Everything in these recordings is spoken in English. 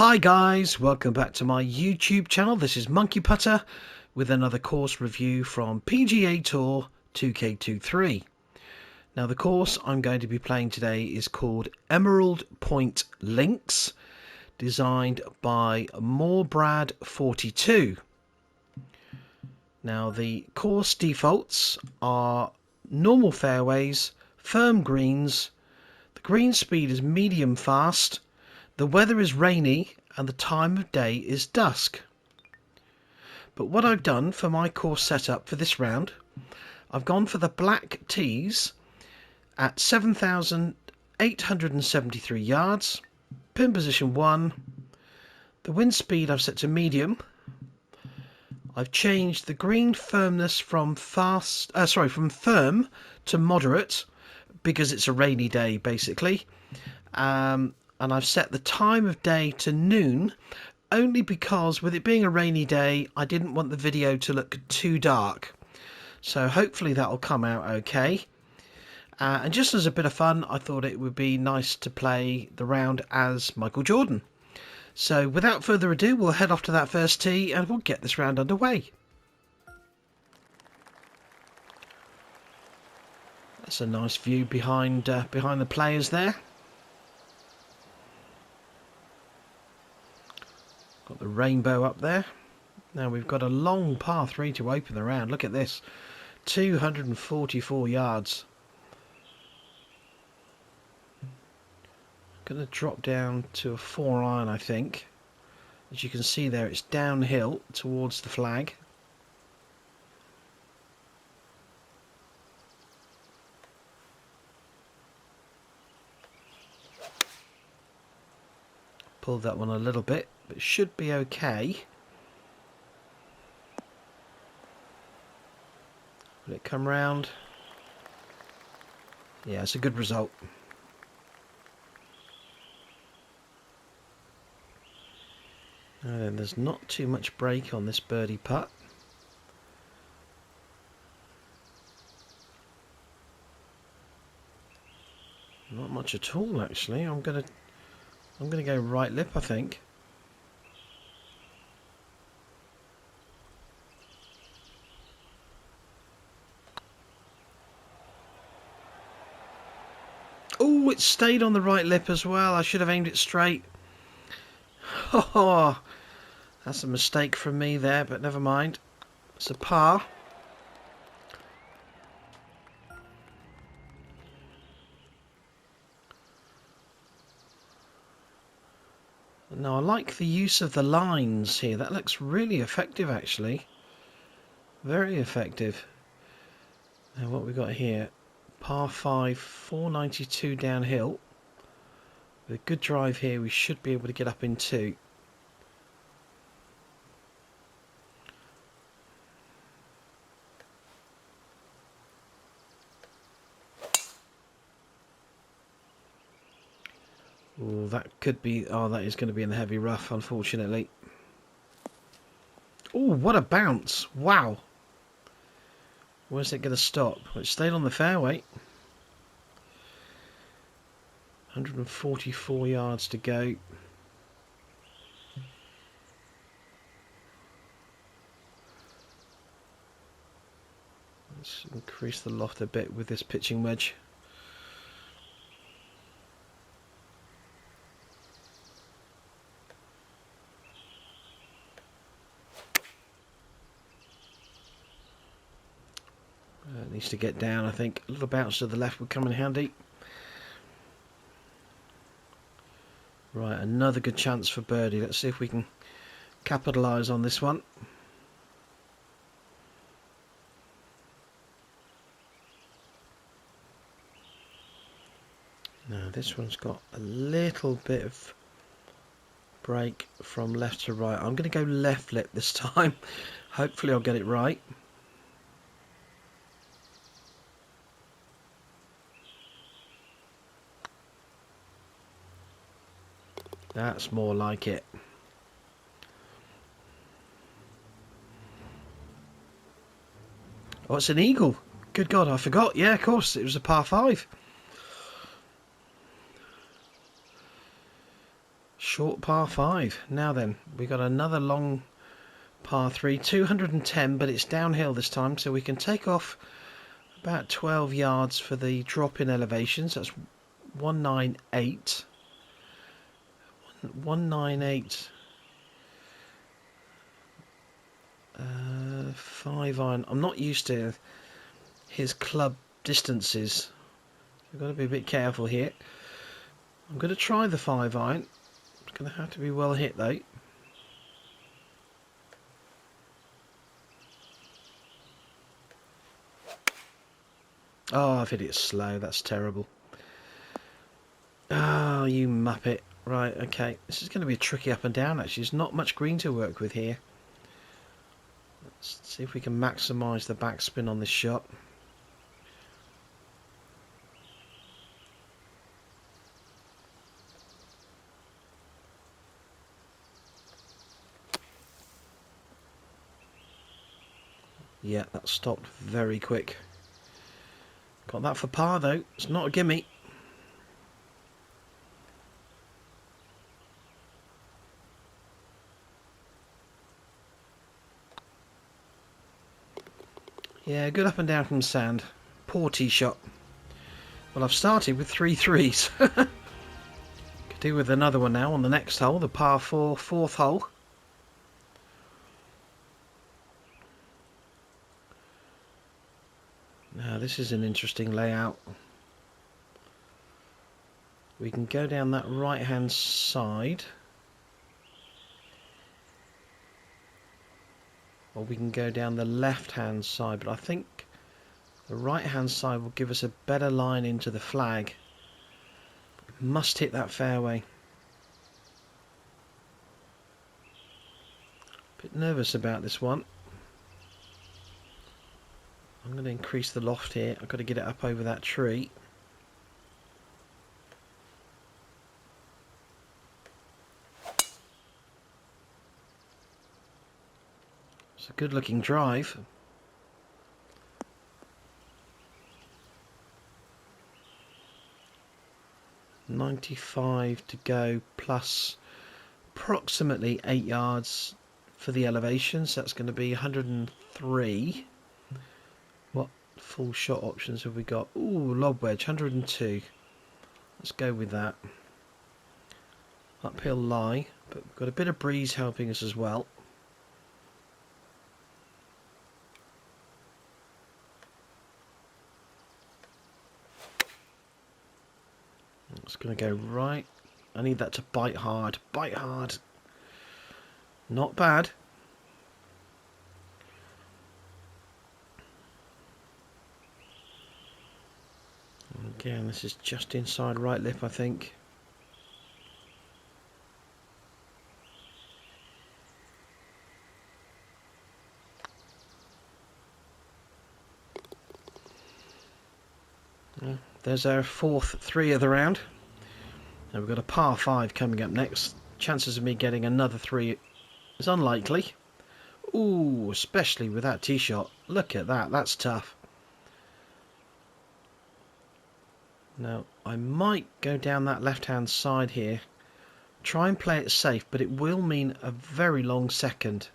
Hi guys, welcome back to my YouTube channel. This is Monkey Putter with another course review from PGA Tour 2K23. Now the course I'm going to be playing today is called Emerald Point Links, designed by Morebrad42. Now the course defaults are normal fairways, firm greens, the green speed is medium fast, the weather is rainy and the time of day is dusk. But what I've done for my course setup for this round, I've gone for the black tees at 7,873 yards, pin position 1, the wind speed I've set to medium. I've changed the green firmness from from firm to moderate because it's a rainy day basically. And I've set the time of day to noon only because with it being a rainy day I didn't want the video to look too dark, so hopefully that'll come out okay. And just as a bit of fun, I thought it would be nice to play the round as Michael Jordan. So without further ado, we'll head off to that first tee and we'll get this round underway. That's a nice view behind the players there. Got the rainbow up there. Now we've got a long par 3 to open the round. Look at this, 244 yards. Going to drop down to a 4-iron, I think. As you can see there, it's downhill towards the flag. Pulled that one a little bit, but it should be okay. Will it come round? Yeah, it's a good result. And there's not too much break on this birdie putt. Not much at all actually. I'm gonna go right lip, I think. Oh, it stayed on the right lip as well. I should have aimed it straight. Oh, that's a mistake from me there, but never mind. It's a par. Now I like the use of the lines here. That looks really effective actually. Very effective. Now what we got here, par 5, 492 downhill. With a good drive here we should be able to get up in 2. Oh, that could be, oh, that is going to be in the heavy rough, unfortunately. Oh, what a bounce. Wow. Where's it going to stop? Well, it stayed on the fairway. 144 yards to go. Let's increase the loft a bit with this pitching wedge. It needs to get down, I think. A little bounce to the left would come in handy. Right, another good chance for birdie. Let's see if we can capitalise on this one. Now this one's got a little bit of break from left to right. I'm going to go left lip this time. Hopefully I'll get it right. That's more like it. Oh, it's an eagle. Good God, I forgot. Yeah, of course, it was a par 5. Short par 5. Now then, we got another long par 3, 210, but it's downhill this time, so we can take off about 12 yards for the drop in elevations. That's 198. 198. 5 iron. I'm not used to his club distances. We've got to be a bit careful here. I'm going to try the 5 iron. It's going to have to be well hit though. Oh, I've hit it slow. That's terrible. Oh, you muppet. Right, okay. This is going to be a tricky up and down actually. There's not much green to work with here. Let's see if we can maximise the backspin on this shot. Yeah, that stopped very quick. Got that for par though. It's not a gimme. Yeah, good up and down from sand. Poor tee shot. Well, I've started with 3 threes. Could do with another one now on the next hole, the par 4, 4th hole. Now this is an interesting layout. We can go down that right hand side, or we can go down the left hand side, but I think the right hand side will give us a better line into the flag. Must hit that fairway. Bit nervous about this one. I'm going to increase the loft here. I've got to get it up over that tree. It's a good looking drive. .95 to go, plus approximately 8 yards for the elevations. That's going to be 103. What full shot options have we got? Ooh, lob wedge, 102. Let's go with that. Uphill lie, but we've got a bit of breeze helping us as well. It's going to go right. I need that to bite hard. Bite hard. Not bad. Again, this is just inside right lip, I think. There's our 4th 3 of the round. Now we've got a par 5 coming up next. Chances of me getting another 3 is unlikely. Ooh, especially with that tee shot. Look at that, that's tough. Now, I might go down that left-hand side here. Try and play it safe, but it will mean a very long second.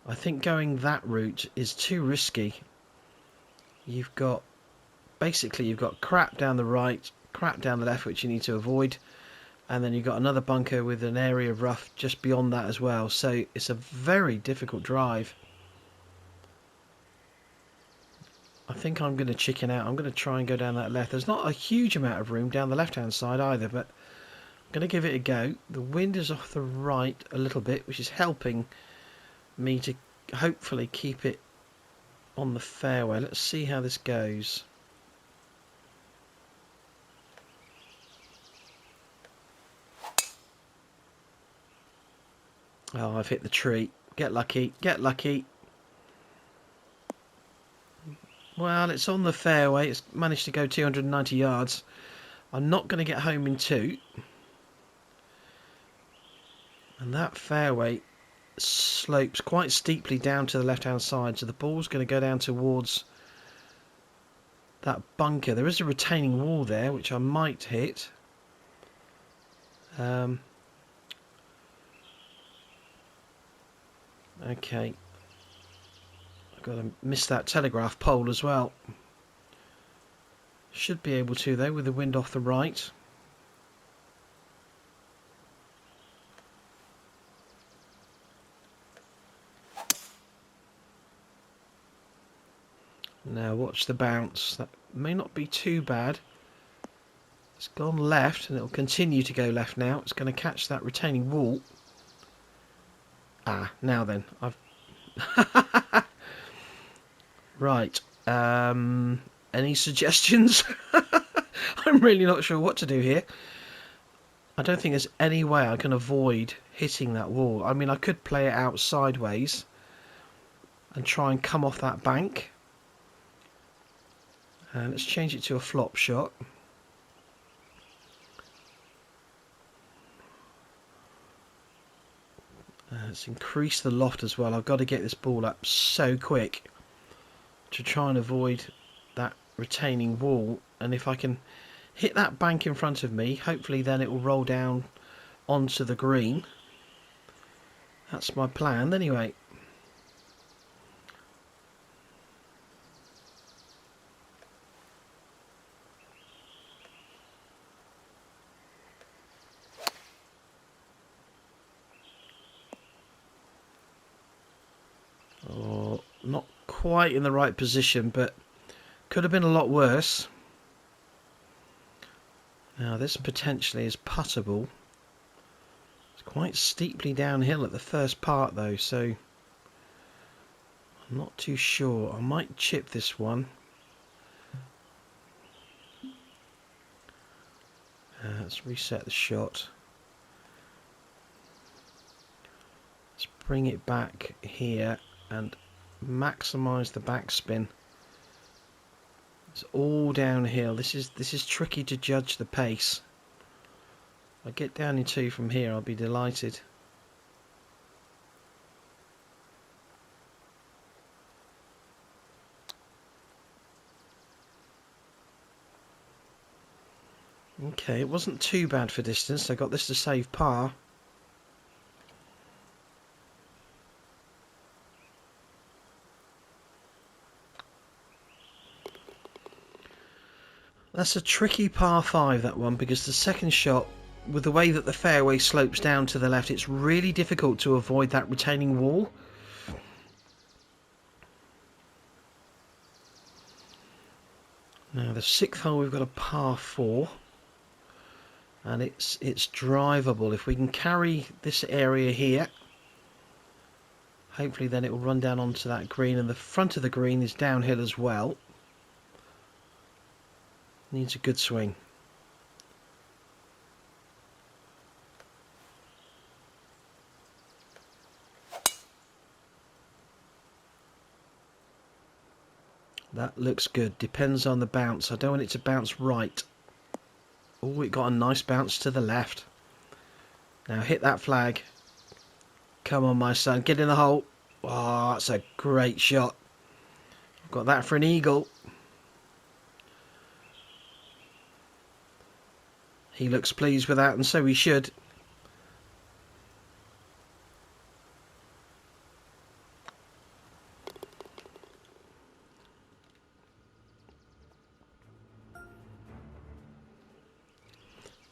I think going that route is too risky. You've got crap down the right, crap down the left, which you need to avoid, and then you've got another bunker with an area of rough just beyond that as well. So it's a very difficult drive. I think I'm going to chicken out. I'm going to try and go down that left. There's not a huge amount of room down the left-hand side either, but I'm going to give it a go. The wind is off the right a little bit, which is helping me to hopefully keep it on the fairway. Let's see how this goes. Oh, I've hit the tree. Get lucky. Get lucky. Well, it's on the fairway. It's managed to go 290 yards. I'm not going to get home in 2. And that fairway slopes quite steeply down to the left-hand side. So the ball's going to go down towards that bunker. There is a retaining wall there, which I might hit. Okay, I've got to miss that telegraph pole as well. Should be able to though with the wind off the right. Now watch the bounce. That may not be too bad. It's gone left and it'll continue to go left now. It's going to catch that retaining wall. Ah, now then. I've right. Any suggestions? I'm really not sure what to do here. I don't think there's any way I can avoid hitting that wall. I mean, I could play it out sideways and try and come off that bank. Let's change it to a flop shot. Let's increase the loft as well. I've got to get this ball up so quick to try and avoid that retaining wall. And if I can hit that bank in front of me, hopefully then it will roll down onto the green. That's my plan anyway. Oh, not quite in the right position, but could have been a lot worse. Now this potentially is puttable. It's quite steeply downhill at the first part though, so I'm not too sure. I might chip this one. Let's reset the shot. Let's bring it back here and maximize the backspin. It's all downhill. This is tricky to judge the pace. If I get down in two from here, I'll be delighted. Okay, it wasn't too bad for distance. I got this to save par. That's a tricky par 5, that one, because the second shot, with the way that the fairway slopes down to the left, it's really difficult to avoid that retaining wall. Now the 6th hole we've got a par 4, and it's drivable. If we can carry this area here, hopefully then it will run down onto that green, and the front of the green is downhill as well. Needs a good swing. That looks good. Depends on the bounce. I don't want it to bounce right. Oh, it got a nice bounce to the left. Now hit that flag. Come on, my son. Get in the hole. Oh, that's a great shot. I've got that for an eagle. He looks pleased with that, and so he should.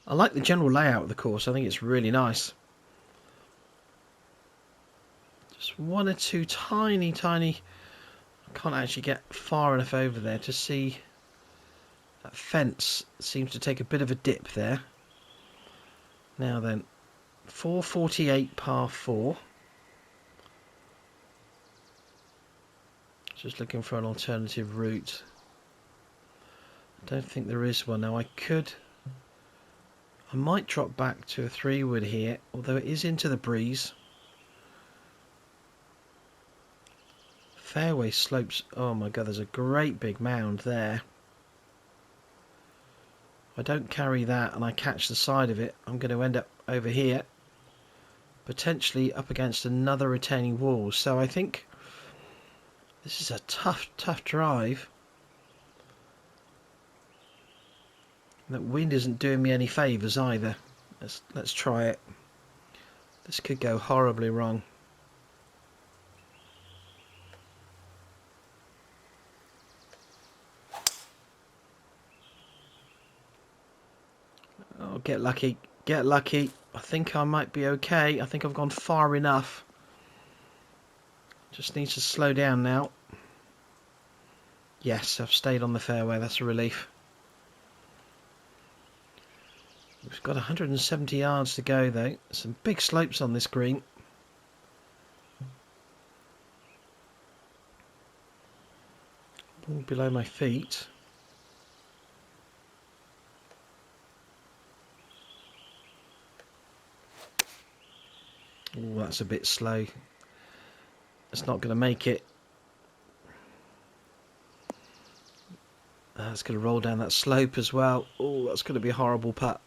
I like the general layout of the course. I think it's really nice. Just one or two tiny... I can't actually get far enough over there to see. That fence seems to take a bit of a dip there. Now then, 448 par 4. Just looking for an alternative route. I don't think there is one. Now I might drop back to a 3-wood here, although it is into the breeze. Fairway slopes. Oh my god, there's a great big mound there. If I don't carry that and I catch the side of it, I'm going to end up over here, potentially up against another retaining wall. So I think this is a tough drive. That wind isn't doing me any favours either. Let's try it. This could go horribly wrong. Oh, get lucky. Get lucky. I think I might be okay. I think I've gone far enough. Just need to slow down now. Yes, I've stayed on the fairway. That's a relief. We've got 170 yards to go though. Some big slopes on this green. Ball below my feet. Oh, that's a bit slow. It's not going to make it. It's going to roll down that slope as well. Oh, that's going to be a horrible putt.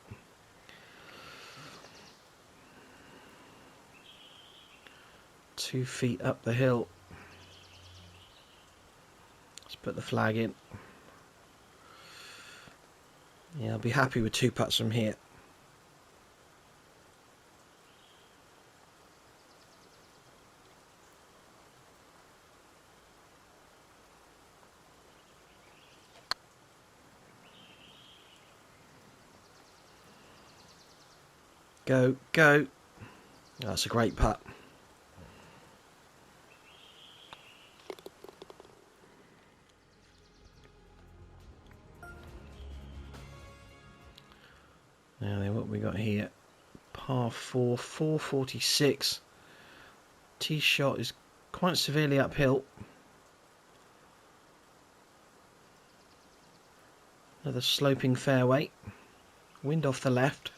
Two feet up the hill. Let's put the flag in. Yeah, I'll be happy with 2 putts from here. Go, go. That's a great putt. Now then, what we got here? Par 4, 446. Tee shot is quite severely uphill. Another sloping fairway. Wind off the left.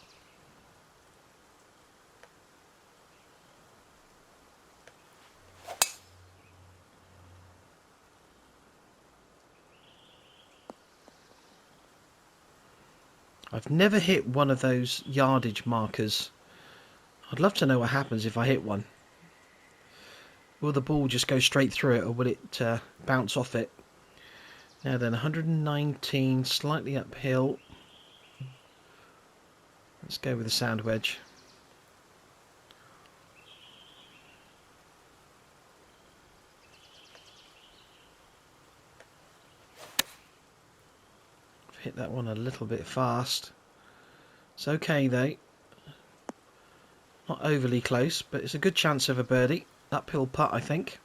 I've never hit one of those yardage markers. I'd love to know what happens if I hit one. Will the ball just go straight through it, or will it bounce off it? Now then, 119, slightly uphill. Let's go with the sand wedge. Hit that one a little bit fast. It's okay though. Not overly close, but it's a good chance of a birdie. Uphill putt, I think.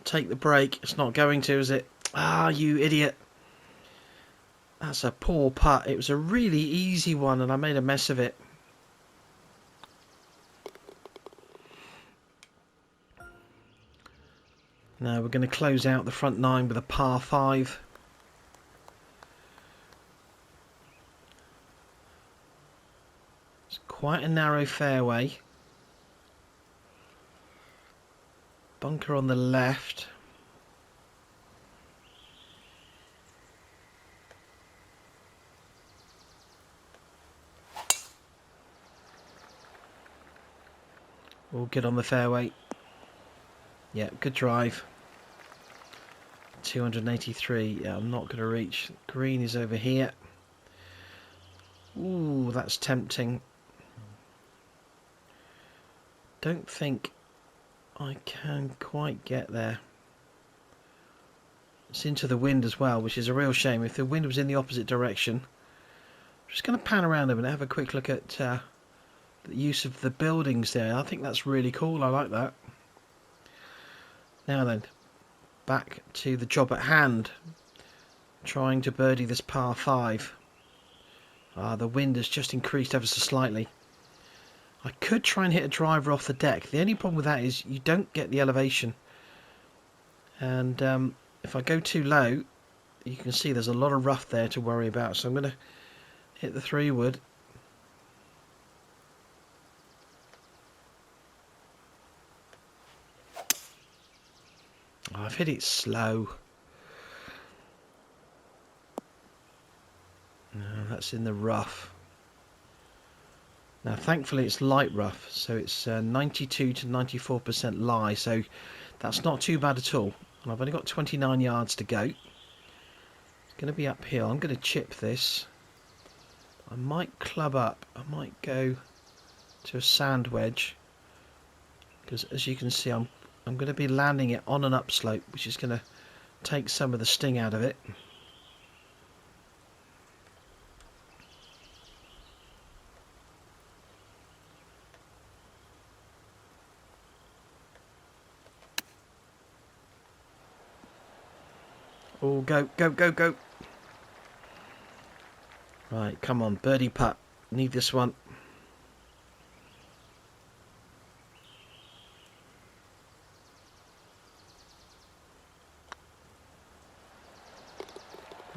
Take the break. It's not going to, is it? Ah, you idiot. That's a poor putt. It was a really easy one and I made a mess of it. Now we're going to close out the front 9 with a par 5. It's quite a narrow fairway. Bunker on the left. All good on the fairway. Yeah, good drive. 283. Yeah, I'm not going to reach. Green is over here. Ooh, that's tempting. Don't think I can quite get there. It's into the wind as well, which is a real shame. If the wind was in the opposite direction. I'm just going to pan around a minute, have a quick look at the use of the buildings there. I think that's really cool. I like that. Now then, back to the job at hand. Trying to birdie this par 5. The wind has just increased ever so slightly. I could try and hit a driver off the deck. The only problem with that is you don't get the elevation. And if I go too low, you can see there's a lot of rough there to worry about. So I'm going to hit the 3-wood. I've hit it slow. No, that's in the rough. Now thankfully it's light rough, so it's 92 to 94% lie, so that's not too bad at all. And I've only got 29 yards to go. It's going to be uphill. I'm going to chip this. I might club up. I might go to a sand wedge, because as you can see I'm going to be landing it on an upslope, which is going to take some of the sting out of it. Oh, go, go, go, go. Right, come on, birdie putt. Need this one.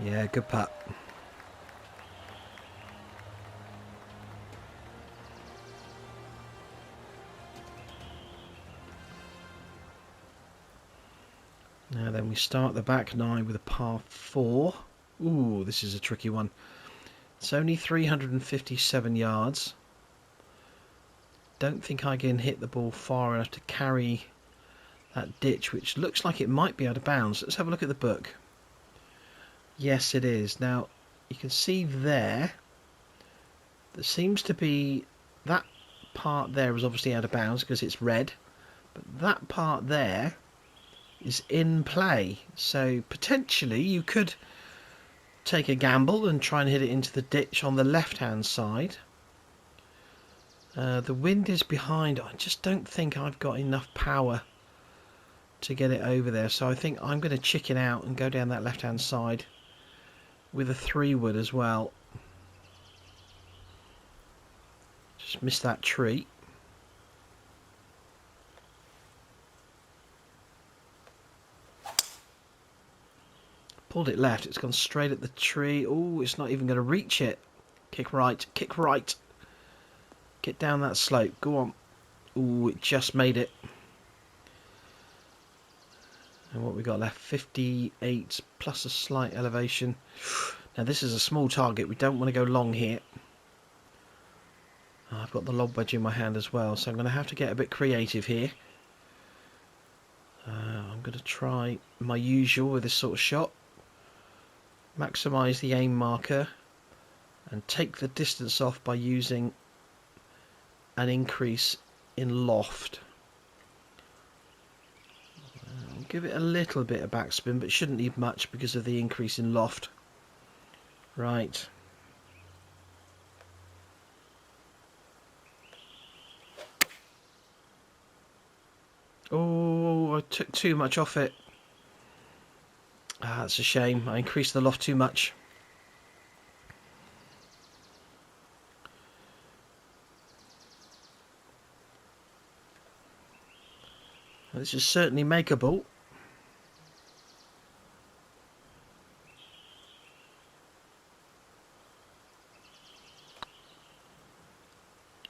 Yeah, good putt. Now then, we start the back nine with a par 4. Ooh, this is a tricky one. It's only 357 yards. Don't think I can hit the ball far enough to carry that ditch, which looks like it might be out of bounds. Let's have a look at the book. Yes, it is. Now, you can see there seems to be, that part there is obviously out of bounds because it's red, but that part there is in play, so potentially you could take a gamble and try and hit it into the ditch on the left hand side. The wind is behind. I just don't think I've got enough power to get it over there, so I think I'm going to chicken out and go down that left hand side with a 3-wood as well. Just missed that tree. Pulled it left, it's gone straight at the tree. Oh, it's not even going to reach it. Kick right, kick right. Get down that slope, go on. Oh, it just made it. And what we got left, 58 plus a slight elevation. Now this is a small target, we don't want to go long here. Oh, I've got the lob wedge in my hand as well, so I'm going to have to get a bit creative here. I'm going to try my usual with this sort of shot. Maximise the aim marker and take the distance off by using an increase in loft. I'll give it a little bit of backspin, but shouldn't need much because of the increase in loft. Right. Oh, I took too much off it. Ah, that's a shame. I increased the loft too much. This is certainly makeable.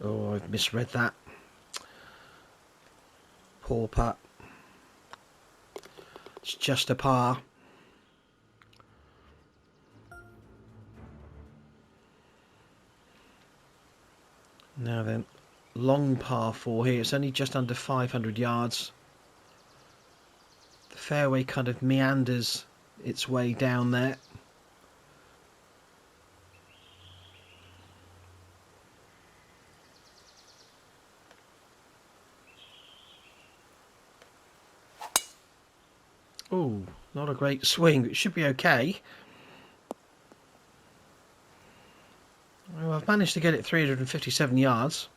Oh, I've misread that. Poor putt. It's just a par. Now then, long par 4 here. It's only just under 500 yards. The fairway kind of meanders its way down there. Oh, not a great swing. It should be okay. Well, I've managed to get it 357 yards.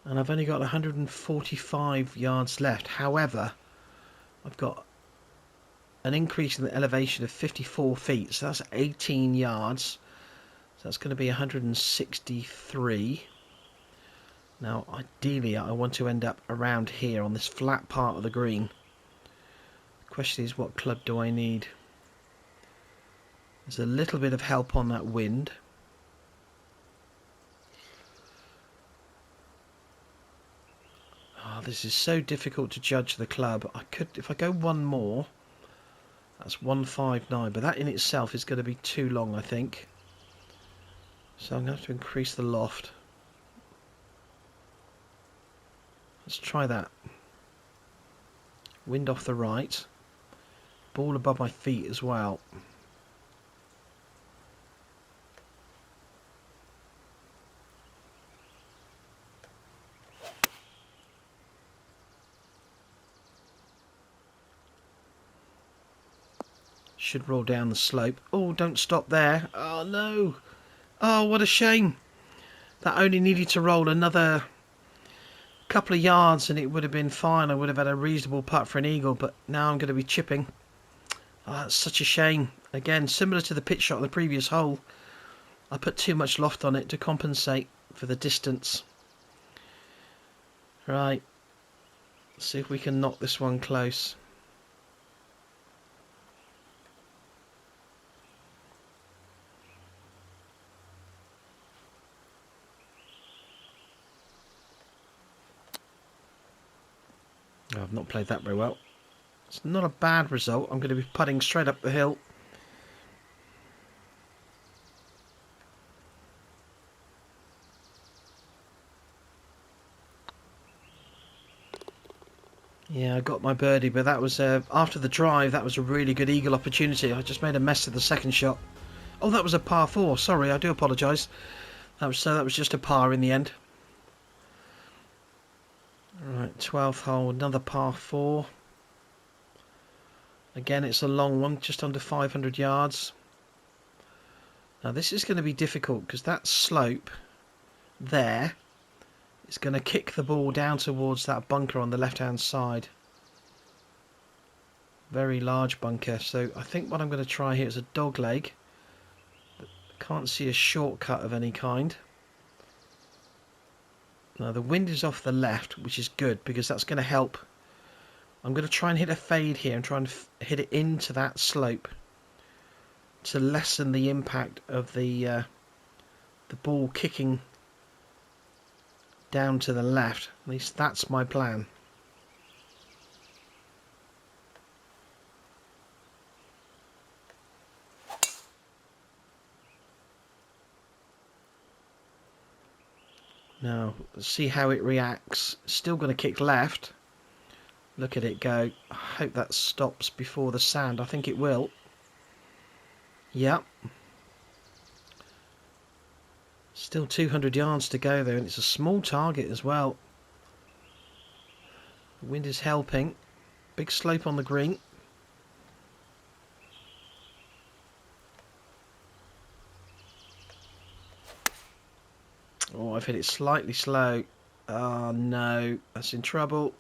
And I've only got 145 yards left. However, I've got an increase in the elevation of 54 feet. So that's 18 yards. So that's going to be 163. Now, ideally, I want to end up around here on this flat part of the green. The question is, what club do I need? There's a little bit of help on that wind. This is so difficult to judge the club. I could, if I go one more, that's 159, but that in itself is going to be too long, I think. So I'm going to have to increase the loft. Let's try that. Wind off the right. Ball above my feet as well. Should roll down the slope. Oh, don't stop there. Oh, no. Oh, what a shame. That only needed to roll another couple of yards and it would have been fine. I would have had a reasonable putt for an eagle, but now I'm going to be chipping. Oh, that's such a shame. Again, similar to the pitch shot on the previous hole, I put too much loft on it to compensate for the distance. Right. Let's see if we can knock this one close. Oh, I've not played that very well. It's not a bad result. I'm going to be putting straight up the hill. Yeah, I got my birdie, but that was after the drive. That was a really good eagle opportunity. I just made a mess of the second shot. Oh, that was a par 4. Sorry, I do apologise. That was just a par in the end. Right, 12th hole, another par 4. Again, it's a long one, just under 500 yards. Now this is going to be difficult because that slope there is going to kick the ball down towards that bunker on the left-hand side. Very large bunker. So I think what I'm going to try here is a dog leg. Can't see a shortcut of any kind. Now the wind is off the left, which is good because that's going to help. I'm going to try and hit a fade here and try and hit it into that slope to lessen the impact of the ball kicking down to the left. At least that's my plan. Now, let's see how it reacts. Still going to kick left. Look at it go. I hope that stops before the sand. I think it will. Yep. Still 200 yards to go there, and it's a small target as well. The wind is helping. Big slope on the green. Oh, I've hit it slightly slow. Oh no, that's in trouble.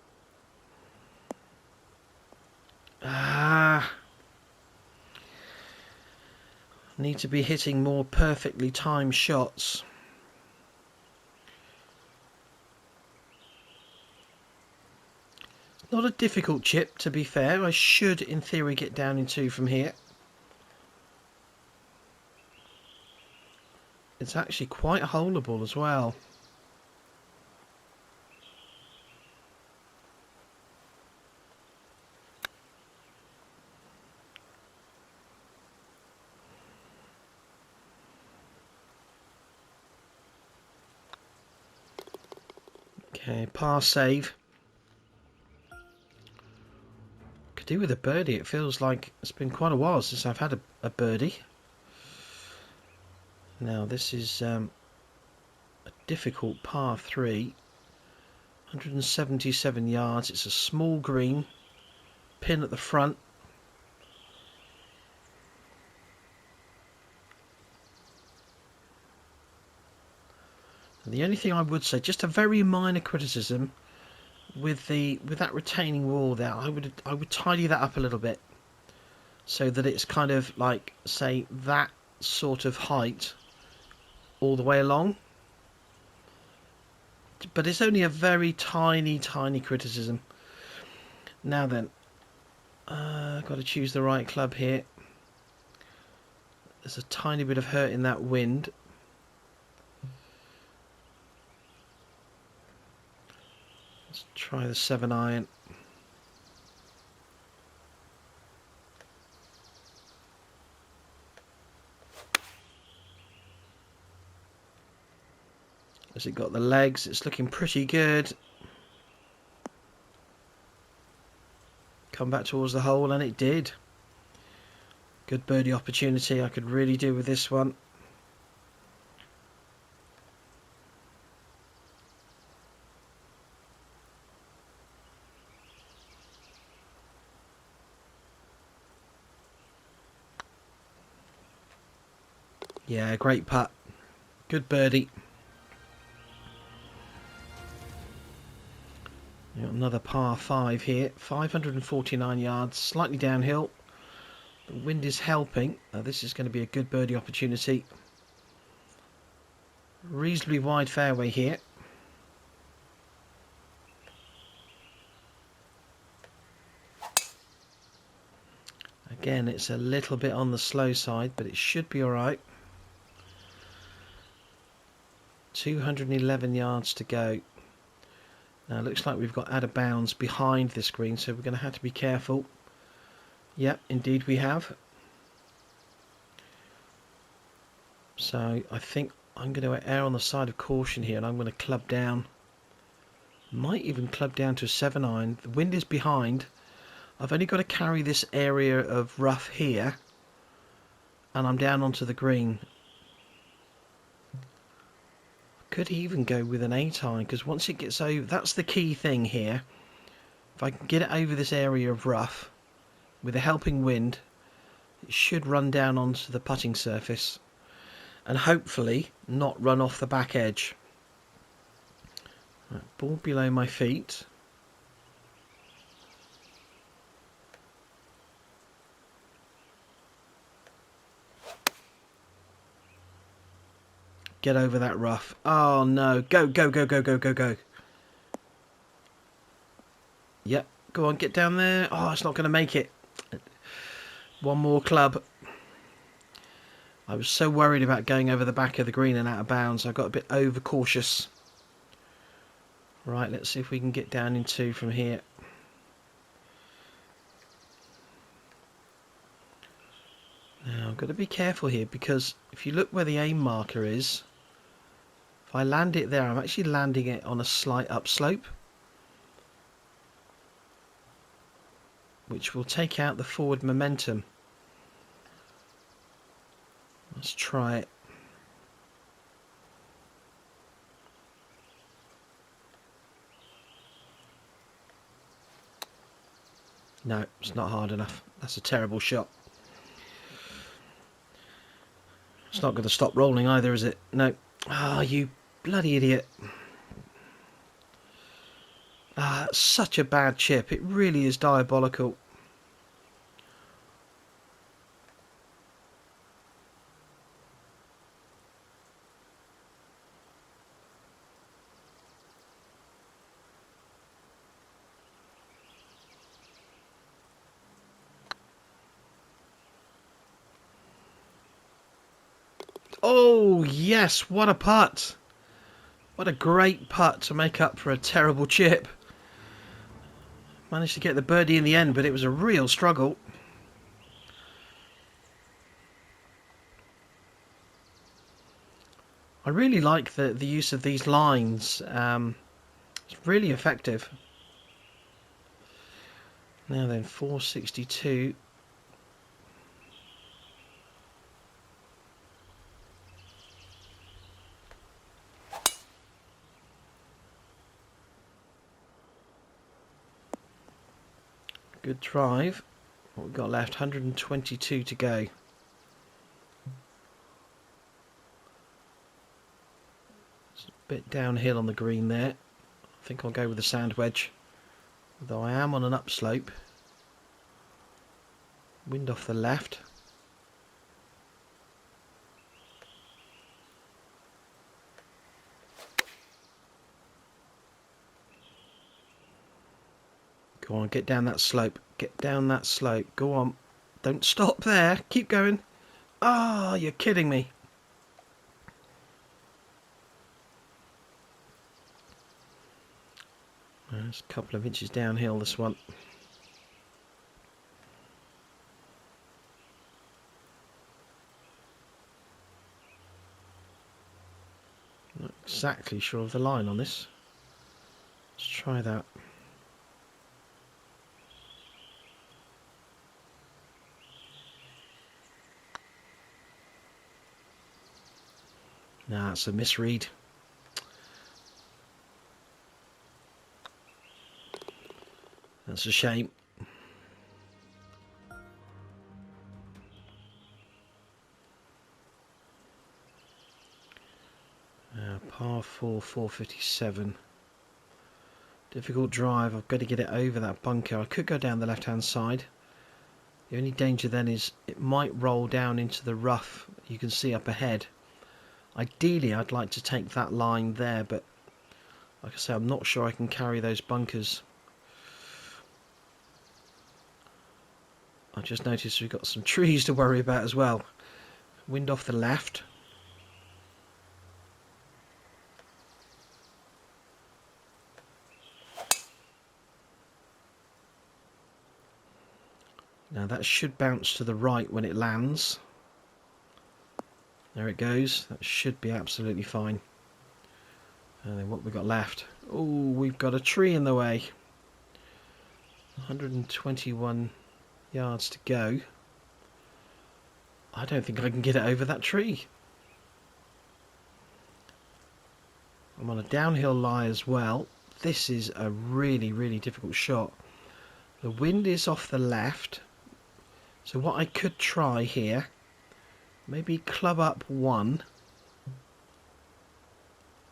Need to be hitting more perfectly timed shots. Not a difficult chip, to be fair. I should, in theory, get down in 2 from here. It's actually quite holeable as well. Okay, par save. Could do with a birdie. It feels like it's been quite a while since I've had a birdie. Now this is a difficult par 3. 177 yards. It's a small green. Pin at the front. And the only thing I would say, just a very minor criticism with that retaining wall there, I would tidy that up a little bit so that it's kind of like, say, that sort of height all the way along. But it's only a very tiny criticism. Now then, I've got to choose the right club here. There's a tiny bit of hurt in that wind. Let's try the 7-iron. Has it got the legs? It's looking pretty good. Come back towards the hole, and it did. Good birdie opportunity. I could really do with this one. Yeah, great putt. Good birdie. Another par 5 here. 549 yards, slightly downhill. The wind is helping. This is going to be a good birdie opportunity. Reasonably wide fairway here. Again, it's a little bit on the slow side, but it should be alright. 211 yards to go. Now it looks like we've got out of bounds behind this green, so we're going to have to be careful. Yep, indeed we have. So I think I'm going to err on the side of caution here, and I'm going to club down. Might even club down to a 7-iron. The wind is behind. I've only got to carry this area of rough here, and I'm down onto the green. Could even go with an 8-iron, because once it gets over, that's the key thing here. If I can get it over this area of rough with a helping wind, it should run down onto the putting surface and hopefully not run off the back edge. Right, ball below my feet. Get over that rough. Oh no, go, go, go, go, go, go, go. Yep, go on, get down there. Oh, it's not going to make it. One more club. I was so worried about going over the back of the green and out of bounds. I got a bit overcautious. Right, let's see if we can get down in 2 from here. Now, I've got to be careful here, because if you look where the aim marker is, if I land it there, I'm actually landing it on a slight upslope, which will take out the forward momentum. Let's try it. No, it's not hard enough. That's a terrible shot. It's not going to stop rolling either, is it? No. Ah, oh, you bloody idiot. Ah, that's such a bad chip. It really is diabolical. Oh, yes, what a putt. What a great putt to make up for a terrible chip. Managed to get the birdie in the end, but it was a real struggle. I really like the use of these lines. It's really effective. Now then, 462. Good drive. What we've got left, 122 to go. It's a bit downhill on the green there. I think I'll go with the sand wedge, though I am on an upslope. Wind off the left. Go on, get down that slope. Get down that slope. Go on. Don't stop there. Keep going. Ah, oh, you're kidding me. There's a couple of inches downhill, this one. Not exactly sure of the line on this. Let's try that. Nah, it's a misread. That's a shame. Par 4, 457. Difficult drive. I've got to get it over that bunker. I could go down the left-hand side. The only danger then is it might roll down into the rough you can see up ahead. Ideally, I'd like to take that line there, but like I say, I'm not sure I can carry those bunkers. I just noticed we've got some trees to worry about as well. Wind off the left. Now that should bounce to the right when it lands. There it goes. That should be absolutely fine. And then what we've got left. Oh, we've got a tree in the way. 121 yards to go. I don't think I can get it over that tree. I'm on a downhill lie as well. This is a really, really difficult shot. The wind is off the left. So what I could try here, maybe club up one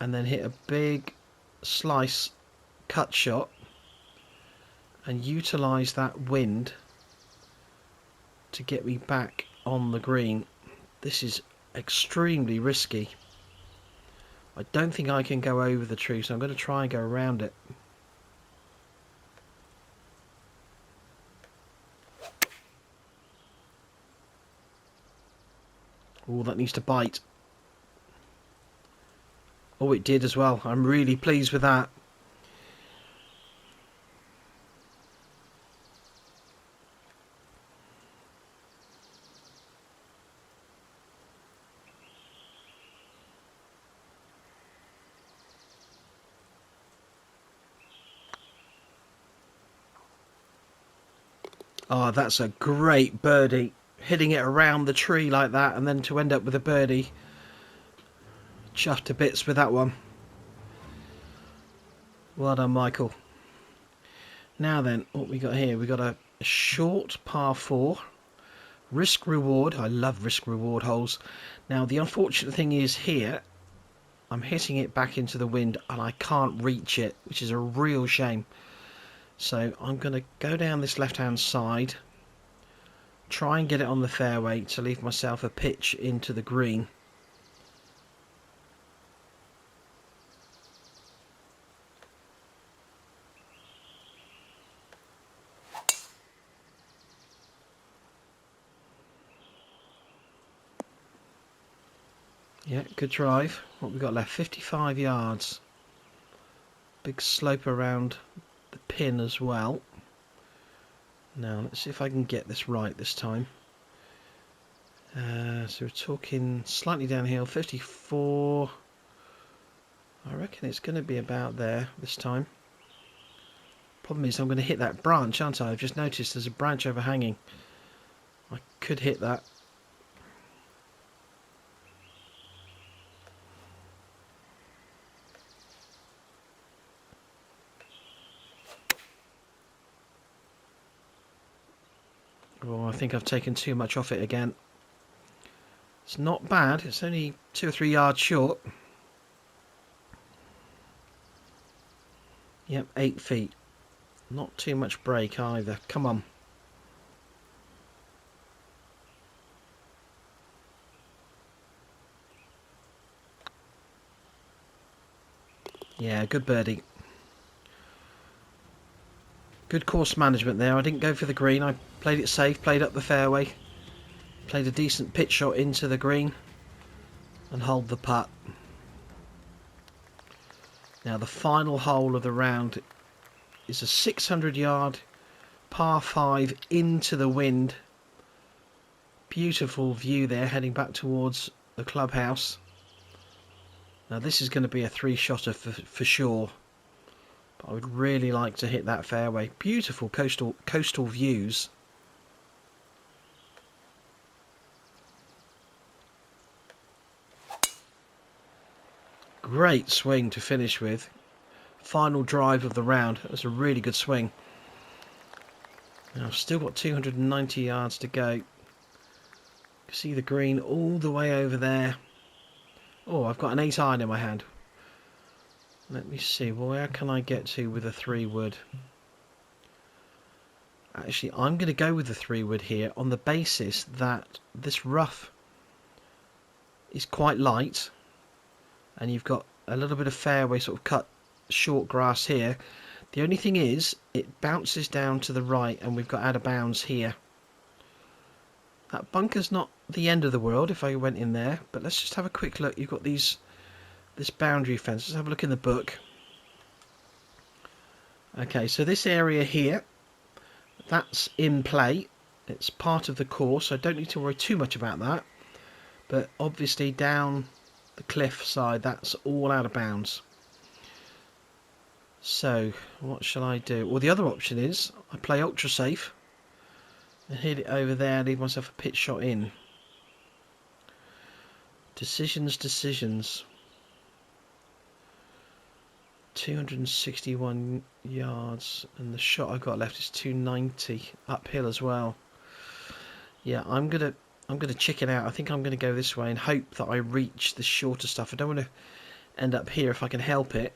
and then hit a big slice cut shot and utilise that wind to get me back on the green. This is extremely risky. I don't think I can go over the tree, so I'm going to try and go around it. Oh, that needs to bite. Oh, it did as well. I'm really pleased with that. Oh, that's a great birdie. Hitting it around the tree like that and then to end up with a birdie. Chuffed to bits with that one. Well done, Michael. Now then, what we got here? We got a short par 4. Risk reward. I love risk reward holes. Now the unfortunate thing is here, I'm hitting it back into the wind and I can't reach it, which is a real shame. So I'm going to go down this left hand side, try and get it on the fairway to leave myself a pitch into the green. Yeah, good drive. What we got left? 55 yards. Big slope around the pin as well. Now let's see if I can get this right this time. So we're talking slightly downhill, 54. I reckon it's going to be about there this time. Problem is I'm going to hit that branch, aren't I? I've just noticed there's a branch overhanging. I could hit that. Oh, I think I've taken too much off it again. It's not bad. It's only 2 or 3 yards short. Yep, 8 feet. Not too much break either. Come on. Yeah, good birdie. Good course management there. I didn't go for the green. I played it safe, played up the fairway, played a decent pitch shot into the green and hold the putt. Now the final hole of the round is a 600-yard par 5 into the wind. Beautiful view there heading back towards the clubhouse. Now this is going to be a 3-shotter for sure. But I would really like to hit that fairway. Beautiful coastal views. Great swing to finish with. Final drive of the round. That was a really good swing. Now I've still got 290 yards to go. You can see the green all the way over there. Oh, I've got an 8-iron in my hand. Let me see, where can I get to with a 3-wood? Actually, I'm going to go with the 3-wood here on the basis that this rough is quite light. And you've got a little bit of fairway sort of cut short grass here. The only thing is, it bounces down to the right and we've got out of bounds here. That bunker's not the end of the world if I went in there, but let's just have a quick look. You've got this boundary fence. Let's have a look in the book. Okay, so this area here, that's in play. It's part of the course. I don't need to worry too much about that. But obviously down the cliff side, that's all out of bounds. So what shall I do? Well, the other option is I play ultra safe and hit it over there, leave myself a pitch shot in. Decisions. 261 yards, and the shot I've got left is 290 uphill as well. Yeah, I'm gonna chicken out. I think I'm gonna go this way and hope that I reach the shorter stuff. I don't want to end up here if I can help it.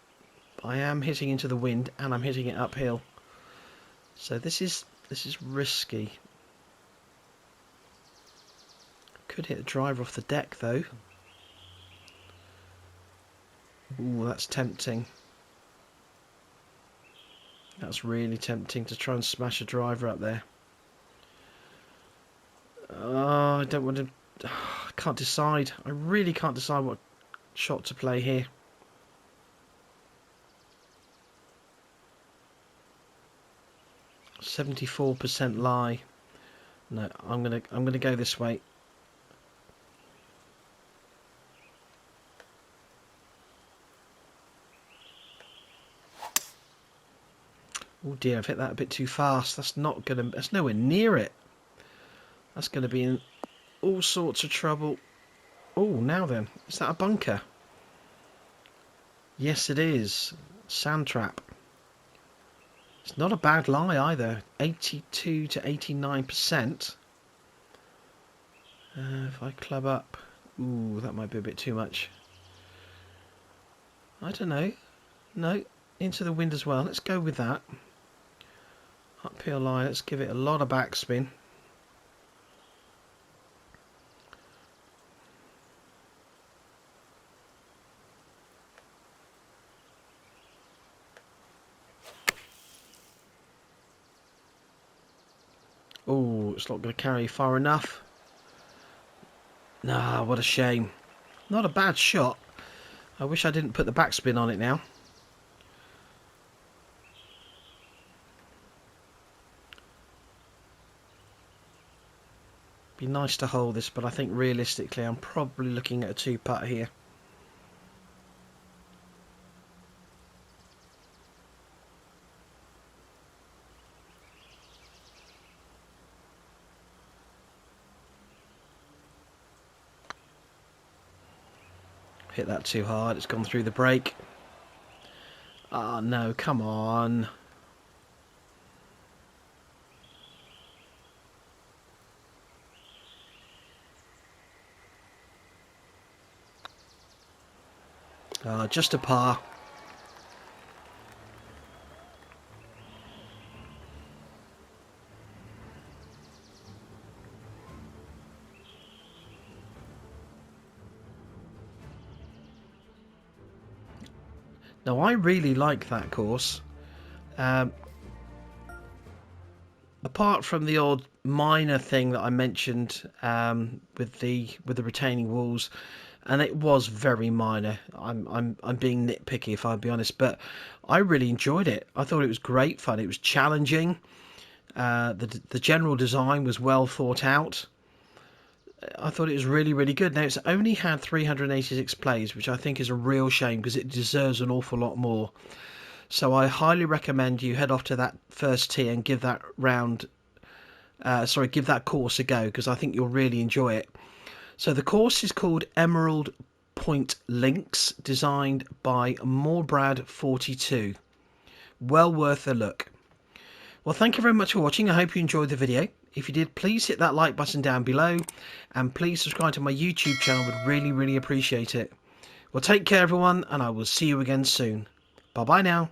I am hitting into the wind and I'm hitting it uphill, so this is risky. Could hit a driver off the deck though. Ooh, that's tempting. That's really tempting to try and smash a driver up there. Oh, I don't want to. I can't decide. I really can't decide what shot to play here. %74% lie. No, I'm gonna go this way. Oh dear, I've hit that a bit too fast. That's nowhere near it. That's gonna be in all sorts of trouble. Oh, now then, is that a bunker? Yes, it is. Sand trap. It's not a bad lie either. 82 to 89%. If I club up, ooh, that might be a bit too much. I don't know. No, into the wind as well. Let's go with that. Uphill lie. Let's give it a lot of backspin. Oh, it's not going to carry far enough. Nah, what a shame. Not a bad shot. I wish I didn't put the backspin on it now. Be nice to hold this, but I think realistically I'm probably looking at a 2-putt here. Hit that too hard, it's gone through the break. Oh no, come on. Just a par. Now I really like that course. Apart from the odd minor thing that I mentioned with the retaining walls, and it was very minor. I'm being nitpicky, if I'll be honest, but I really enjoyed it. I thought it was great fun. It was challenging. The general design was well thought out. I thought it was really, really good. Now, it's only had 386 plays, which I think is a real shame because it deserves an awful lot more. So I highly recommend you head off to that first tee and give that give that course a go, because I think you'll really enjoy it. So the course is called Emerald Point Links, designed by Morebrad42. Well worth a look. Well, thank you very much for watching. I hope you enjoyed the video. If you did, please hit that like button down below, and please subscribe to my YouTube channel. I would really, really appreciate it. Well, take care everyone, and I will see you again soon. Bye bye now.